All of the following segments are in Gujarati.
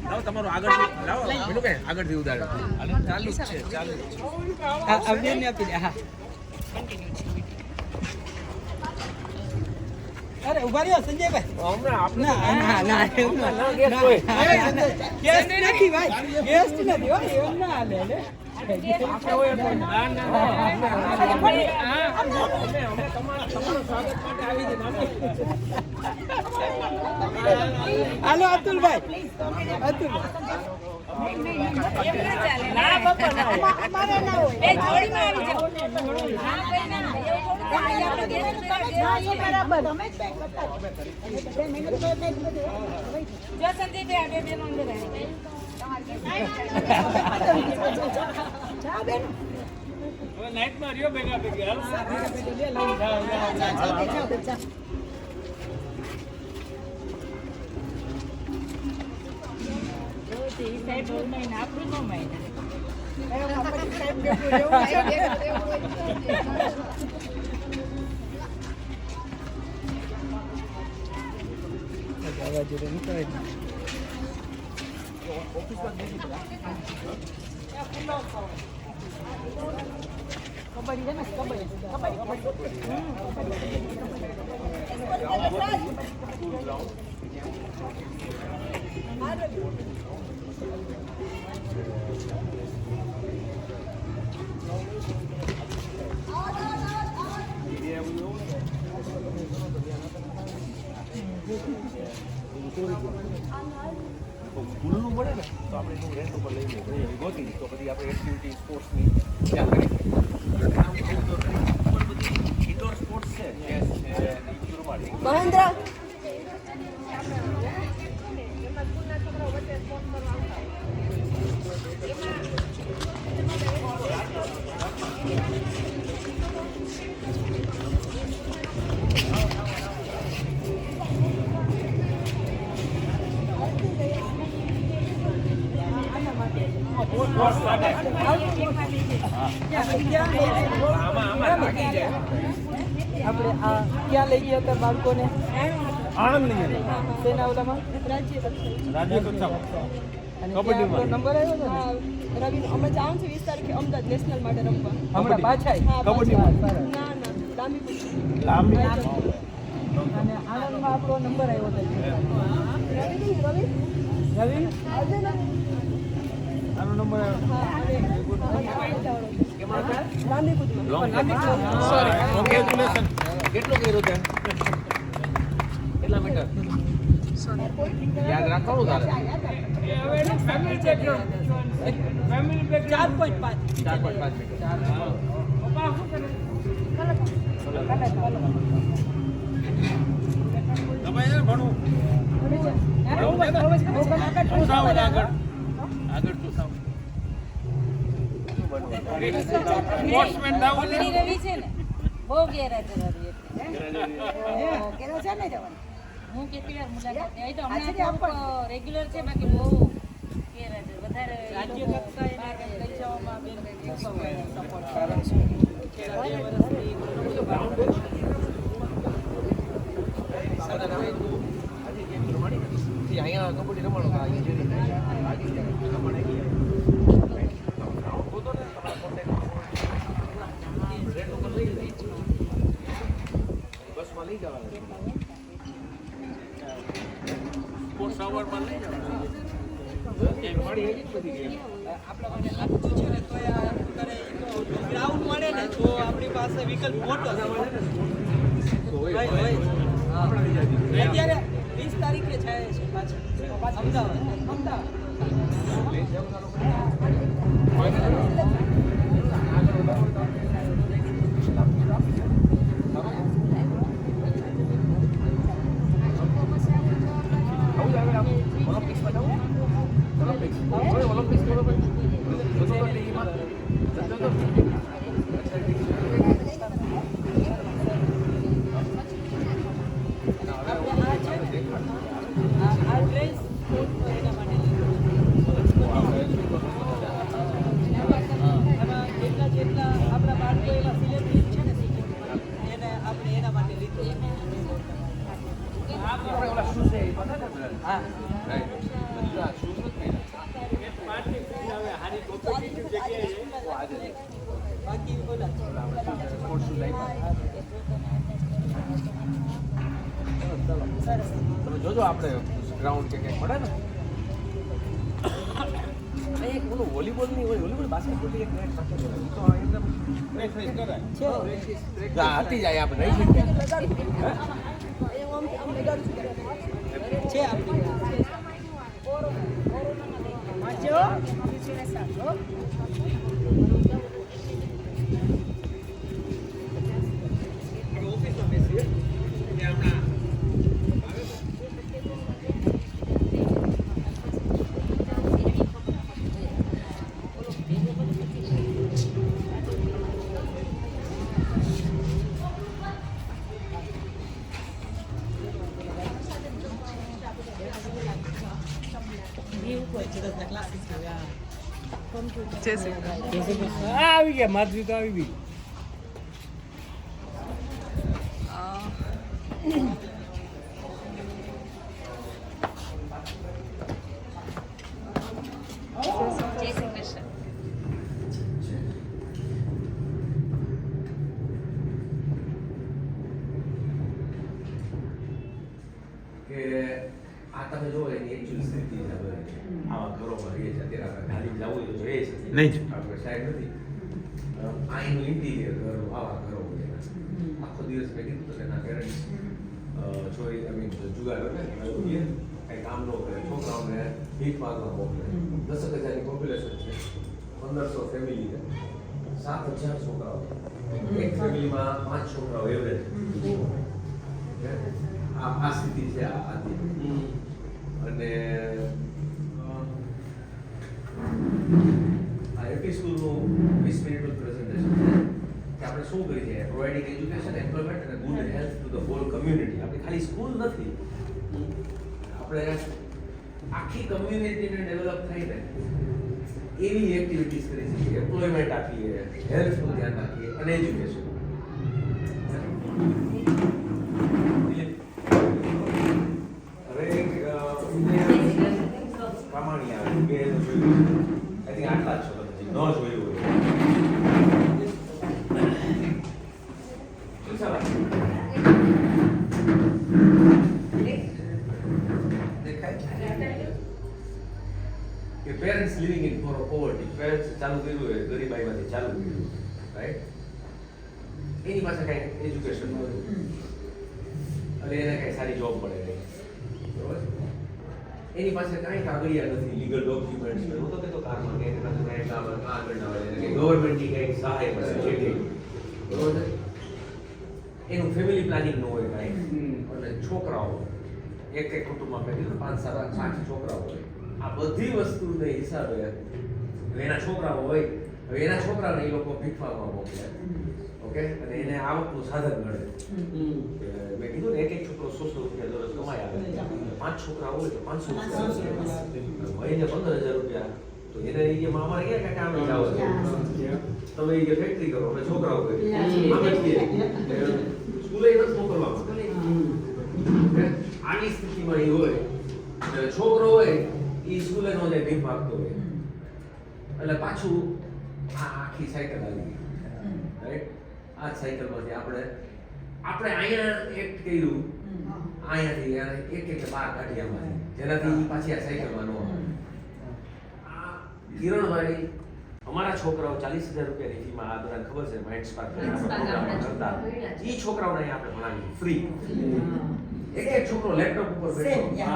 લાવો તમારું આગળ લાવો પેલું કે આગળથી ઉદાહરણ ચાલુ જ છે ચાલુ જ છે અવડે ને આપી દે હા અરે ઉભા રહ્યો સંજયભાઈ હમણાં આપણે ના ગેસ નથી ભાઈ ગેસ નથી હો એમ ના હાલે લે આપણે હોય તો ના તમારું સ્વાગત માટે આવી જઈએ હાલો અતુલભાઈ ના બાપા ના અમારે ના હોય એ જોડીમાં આવી જાવ બરાબર અમે જ બેંક કરતા જો સંદીપ આ બે અંદર જા બેન નાઈટ માં રહ્યો ભેગા ભેગા સાહેબ મહિના આપણું નો મહિના સ્કૂલનું મળે ને તો આપણે એનું રેન્ટ ઉપર લઈ લઈએ ગોતી તો પછી આપણે એક્ટિવિટી સ્પોર્ટ્સની ત્યાં કરી ઇન્ડોર સ્પોર્ટ્સ છે ચેસ છે મહેન્દ્ર આપણે આ ક્યાં લઈ ગયા હતા બાળકોને આણંદ લઈ ગયા તેના ઓલામાં રાજ્ય કક્ષામાં કબડ્ડીમાં નંબર આવ્યો હતો ને રવિ અમે જાઉં છું 20 તારીખે અમદાવાદ નેશનલ માટે રમવા હમણાં પાછા કબડ્ડીમાં ના લાંબી અને આણંદમાં આપણો નંબર આવ્યો હતો રવિ આનો નંબર કોંગ્રેચ્યુલેશન કેટલો કર્યો છે કેટલા મીટર યાદ રાખવાનું તારે ફેમિલી પેક 4.5 આગળ તો સાવ સ્પોર્ટ્સમેન ડાઉન રવિ છે ને બહુ ગેરહાજર હતી કેનો છે ને જવાનું હું કેટલી વાર મુલાકાત આવી તો હમણાં રેગ્યુલર છે બાકી બહુ ગેરહાજર વધારે રાજ્ય કક્ષાએ લઈ જવામાં બેન સપોર્ટ કરે છે અહીંયા કબડ્ડી રમવાનો બસમાં લઈ જવાનું સ્પોર્ટ્સ અવરમાં લઈ જવાનું ગ્રાઉન્ડ મળે ને તો આપણી પાસે વિકલ્પ મોટો છે અત્યારે 20 તારીખે જાય છે પાછા અમદાવાદ હા બાકી બોલા તમે જોજો આપણે ગ્રાઉન્ડ કે કંઈક મળે ને એક ઓલું વોલીબોલ ની હોય વોલીબોલ બાસ્કેટબોલ ની એક નેટ રાખે છે તો એકદમ પ્રેક્ટિસ કરાય હતી જાય આપણે નહીં છે આપણી ઓફિસમાં બેસીએ ત્યાં હમણાં આવી ગયા માધવી તો આવી ગઈ જય શ્રી કૃષ્ણ. કે આ તમે જો એની એકચ્યુઅલ સ્થિતિ છે આવા ઘરોમાં રહીએ છીએ અત્યારે આપણે ગાડી જવું હોય તો જોઈએ છે નહીં જ. આપણે સાઈડ નથી આ એનું ઇન્ટિરિયર ઘરો આવા ઘરો હોય આખો દિવસ મેં કીધું તો એના પેરેન્ટ્સ ચોરી જુગાડો ને કંઈ કામ ન કરે છોકરાઓને ભીખ માંગવા મોકલે 10,000ની પોપ્યુલેશન છે 1,500 ફેમિલી છે 7,000 છોકરાઓ એક ફેમિલીમાં 5 છોકરાઓ એવરેજ આ સ્થિતિ છે આથી અને આ એપી સ્કૂલનું 20 મિનિટનું પ્રેઝન્ટેશન કે આપણે શું કરી છે પ્રોવાઇડિંગ એજ્યુકેશન એમ્પ્લોયમેન્ટ અને good health to the whole community આપણે ખાલી સ્કૂલ નથી આપણે આખી કમ્યુનિટીને ડેવલપ થઈને એવી એક્ટિવિટીઝ કરી શકીએ એમ્પ્લોયમેન્ટ આપીએ હેલ્થનું ધ્યાન રાખીએ અને એજ્યુકેશન પ્રમાણી આવે બે જોયું આઈ આટલા જ છો તમે ન જોયું હોય શું સવાલ કે parents living in poverty parents ચાલુ કર્યું હોય ગરીબાઈમાંથી ચાલુ કર્યું રાઈટ એની પાસે કાંઈ એજ્યુકેશન નહોતું અને એને કાંઈ સારી જોબ મળે નહીં બરોબર એની પાસે કાંઈ કાગળિયા નથી લીગલ ડોક્યુમેન્ટ્સ હું તો કહેતો કારમાં કે એની પાસે કાંઈ કાગળ ના હોય કે ગવર્મેન્ટની કંઈક સહાય મળે છે બરોબર એનું ફેમિલી પ્લાનિંગ ન હોય કાંઈ અને છોકરાઓ એક કુટુંબમાં મેં કીધું 5-7 છોકરાઓ હોય આ બધી વસ્તુને હિસાબે એના છોકરાઓ હોય હવે એના છોકરાઓને એ લોકો ભીખવામાં મોકલે ઓકે અને એને આવકનું સાધન મળે મેં કીધું ને એક છોકરો 100 રૂપિયા દરરોજ કમાઈ આવે 5 છોકરા હોય તો 500 મહિને 15,000 રૂપિયા તો એને એ કે અમારે ક્યાં કામે જાવ તમે એ કે ફેક્ટરી કરો અમે છોકરાઓ કરીએ અમે છીએ સ્કૂલે નથી મોકલવામાં આની સ્થિતિમાં એ હોય છોકરો હોય એ સ્કૂલે નો જાય ભીખ માગતો હોય એટલે પાછું આ આખી સાયકલ આવી ગઈ રાઈટ આ સાયકલમાંથી આપણે અહીંયા એક કર્યું અહીંયાથી એક બહાર કાઢી આમાંથી જેનાથી પાછી આ સાયકલમાં ન આવે આ કિરણભાઈ અમારા છોકરાઓ 40,000 રૂપિયાની ફીમાં આ બધાને ખબર છે માઇન્ડ સ્પાર્ક કરતા એ છોકરાઓને અહીંયા આપણે ભણાવીએ ફ્રી એક છોકરો લેપટોપ ઉપર બેઠો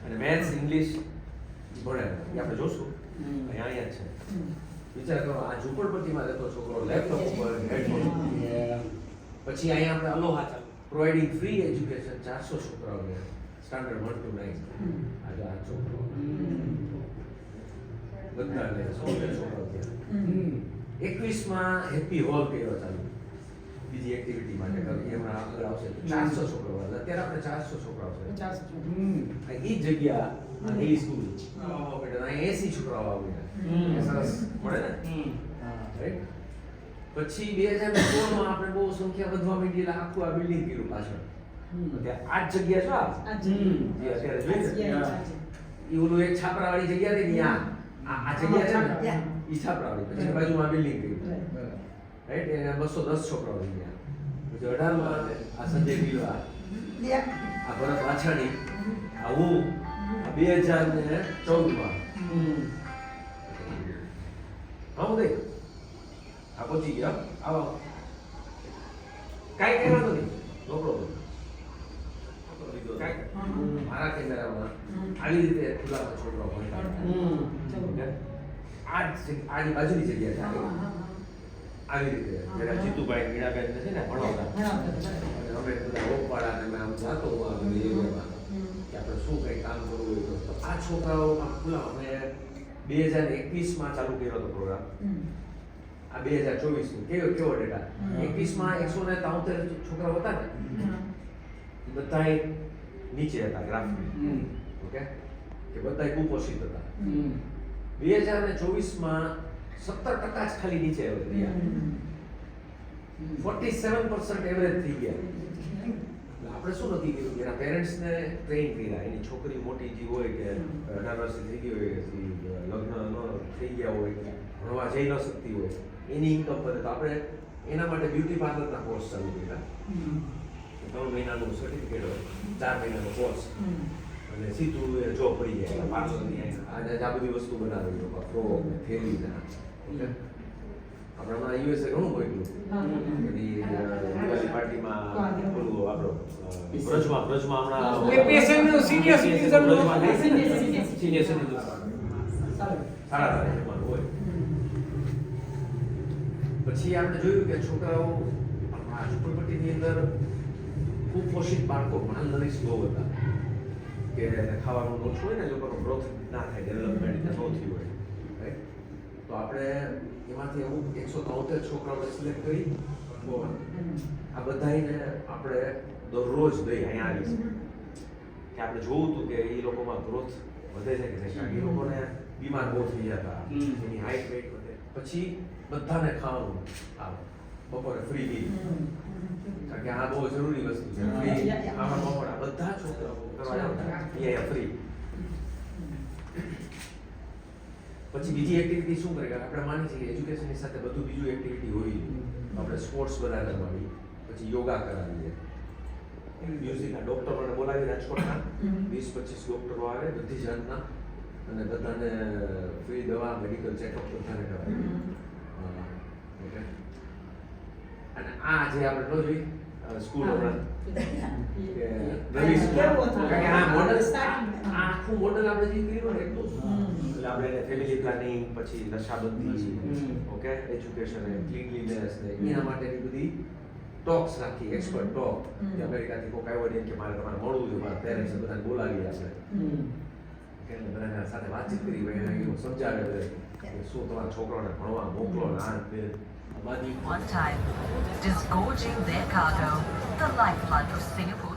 અને મેથ્સ ઇંગ્લિશ ભણે એ આપણે જોશું અહીંયા જ છે વિચાર કરો આ ઝૂંપડપટ્ટીમાં રહેતો છોકરો લેપટોપ ઉપર હેડફોન પછી અહીંયા આપણે અલોહા ચાલુ પ્રોવાઇડિંગ ફ્રી એજ્યુકેશન 400 છોકરાઓને સ્ટાન્ડર્ડ 1 to 9 આજે આ છોકરો બધાને 100 છોકરાઓ ત્યાં 21માં હેપી હોલ કર્યો ચાલુ બીજી એક્ટિવિટી માટે કરી એમાં આગળ આવશે તો 400 છોકરાઓ અત્યારે આપણે 400 છોકરાઓ છે 400 એ જગ્યા અને એ સ્કૂલ અહીં 80 છોકરાઓ આવે સરસ મળે ને રાઈટ પછી 2016માં આપણે બહુ સંખ્યા વધવા માંડી એટલે આખું આ બિલ્ડિંગ કર્યું પાછળ ત્યાં આ જ જગ્યા છો જે અત્યારે જોઈ ને એ ઓલું એક છાપરાવાળી જગ્યા હતી ને ત્યાં આ જગ્યા છે ને એ છાપરાવાળી પછી બાજુમાં બિલ્ડિંગ થઈ રાઈટ એને 210 છોકરાઓ થઈ ગયા પછી 18માં આ સંજય ગીલા આ ભરત વાછાણી આ હું આ 2014માં હા દે આ પહોંચી ગયા આવો કાંઈ કહેવાનું નહીં નો પ્રોબ્લેમ મારા કેમેરામાં આવી રીતે ખુલ્લામાં છોકરાઓ ભણતા આની બાજુની જગ્યા છે આવી રીતે જરા જીતુભાઈ મીણાબેન છે ને ભણાવતા અને અમે બધા રોકવાળા ને આમ જાતો હું આ બધી એરિયામાં કે આપણે શું કંઈ કામ કરવું હોય તો આ છોકરાઓમાં ખુલ્લા અમે 2021માં ચાલુ કર્યો હતો પ્રોગ્રામ આ 2024 કેવો ડેટા 21માં 173 છોકરાઓ હતા ને એ બધા નીચે હતા ગ્રાફમાં ઓકે કે બધા કુપોષિત હતા 2024માં 17% જ ખાલી નીચે રહ્યા 47% એવરેજ થઈ ગયા આપણે શું નથી કર્યું કે એના પેરેન્ટ્સને ટ્રેન કર્યા એની છોકરી મોટી જે હોય કે 18 વર્ષની થઈ ગઈ હોય કે લગ્ન ન થઈ ગયા હોય ભણવા જઈ ન શકતી હોય એની ઇન્કમ વધે તો આપણે એના માટે બ્યુટી પાર્લરના કોર્સ ચાલુ કર્યા 3 મહિનાનું સર્ટિફિકેટ હોય 4 મહિનાનો કોર્સ અને સીધું એ જોબ પડી જાય પાર્લરની આજે આ બધી વસ્તુ બનાવી ફ્રોક થેલી ના ઓકે આપણે હમણાં યુએસએ ઘણું મોકલ્યું બધી દિવાળી પાર્ટીમાં બોલું આપણો બ્રજમાં હમણાં સિનિયર સિટીઝન સાડા જમવાનું હોય પછી આપણે જોયું કે છોકરાઓ આ ઝૂંપડપટ્ટીની અંદર કુપોષિત બાળકો માલનરીશ બહુ હતા કે ખાવાનું ઓછું હોય ને લોકોનો ગ્રોથ ના થાય ડેવલપમેન્ટ ન થયું હોય રાઈટ તો આપણે એમાંથી અમુક 173 છોકરાઓને સિલેક્ટ કરી આ બધાને આપણે દરરોજ દઈ અહીંયા આવી કે આપણે જોવું હતું કે એ લોકોમાં ગ્રોથ વધે છે કે નહીં કારણ કે એ લોકોને બીમાર બહુ થઈ જતા એની હાઈટ વેઇટ વધે પછી બધાને ખાવાનું આવે બપોરે ફ્રી મીલ કારણ કે આ બહુ જરૂરી વસ્તુ છે ફ્રી આમાં બપોરે બધા છોકરાઓ કરવા આવતા અહીંયા ફ્રી પછી બીજી એક્ટિવિટી શું કરે આપણે માની છીએ એજ્યુકેશનની સાથે બધું બીજું એક્ટિવિટી હોય આપણે સ્પોર્ટ્સ બધા કરવાની પછી યોગા કરાવીએ મ્યુઝિકના ડોક્ટરોને બોલાવી રાજકોટના 20-25 ડોક્ટરો આવે બધી જાતના અને બધાને ફ્રી દવા મેડિકલ ચેકઅપ બધાને કરાવીએ ઓકે અને આ જે આપણે ન જોઈ સ્કૂલ હમણાં કે નવી સ્કૂલ કારણ કે આ મોડલ આખું મોડલ આપણે જે કર્યું ને એટલું એટલે આપણે એને ફેમિલી પ્લાનિંગ પછી નશાબંધી ઓકે એજ્યુકેશન અને ક્લીનલીનેસ ને એના માટેની બધી ટોક્સ રાખી એક્સપર્ટ ટોક કે અમેરિકાથી કોઈ આવ્યો ને કે મારે તમારે મળવું છે મારા પેરેન્ટ્સ બધાને બોલાવી આપણે કે બધાના સાથે વાતચીત કરી ભાઈ એને સમજાવે કે શું તમારા છોકરાઓને ભણવા મોકલો ને આ One time, disgorging their cargo, the lifeblood of Singapore.